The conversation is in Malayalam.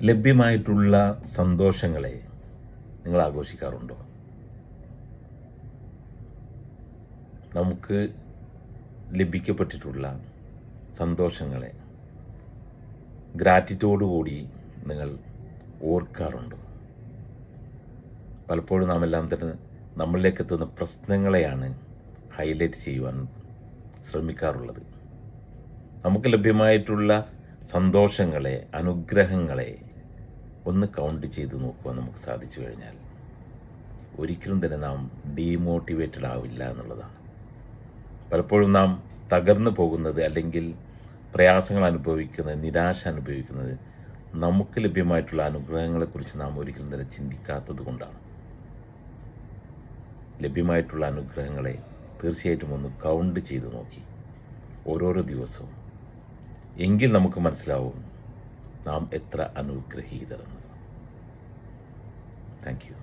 ലഭ്യമായിട്ടുള്ള സന്തോഷങ്ങളെ നിങ്ങൾ ആഘോഷിക്കാറുണ്ടോ? നമുക്ക് ലഭിക്കപ്പെട്ടിട്ടുള്ള സന്തോഷങ്ങളെ ഗ്രാറ്റിറ്റ്യൂഡോടുകൂടി നിങ്ങൾ ഓർക്കാറുണ്ടോ? പലപ്പോഴും നാം എല്ലാം തന്നെ നമ്മളിലേക്ക് എത്തുന്ന പ്രശ്നങ്ങളെയാണ് ഹൈലൈറ്റ് ചെയ്യുവാൻ ശ്രമിക്കാറുള്ളത്. നമുക്ക് ലഭ്യമായിട്ടുള്ള സന്തോഷങ്ങളെ, അനുഗ്രഹങ്ങളെ ഒന്ന് കൗണ്ട് ചെയ്ത് നോക്കുവാൻ നമുക്ക് സാധിച്ചു കഴിഞ്ഞാൽ ഒരിക്കലും തന്നെ നാം ഡീമോട്ടിവേറ്റഡ് ആവില്ല എന്നുള്ളതാണ്. പലപ്പോഴും നാം തകർന്നു പോകുന്നത്, അല്ലെങ്കിൽ പ്രയാസങ്ങൾ അനുഭവിക്കുന്നത്, നിരാശ അനുഭവിക്കുന്നത് നമുക്ക് ലഭ്യമായിട്ടുള്ള അനുഗ്രഹങ്ങളെക്കുറിച്ച് നാം ഒരിക്കലും തന്നെ ചിന്തിക്കാത്തത് കൊണ്ടാണ്. ലഭ്യമായിട്ടുള്ള അനുഗ്രഹങ്ങളെ തീർച്ചയായിട്ടും ഒന്ന് കൗണ്ട് ചെയ്ത് നോക്കി ഓരോരോ ദിവസവും, എങ്കിൽ നമുക്ക് മനസ്സിലാവും നാം എത്ര അനുഗ്രഹീതരെന്ന്. Thank you.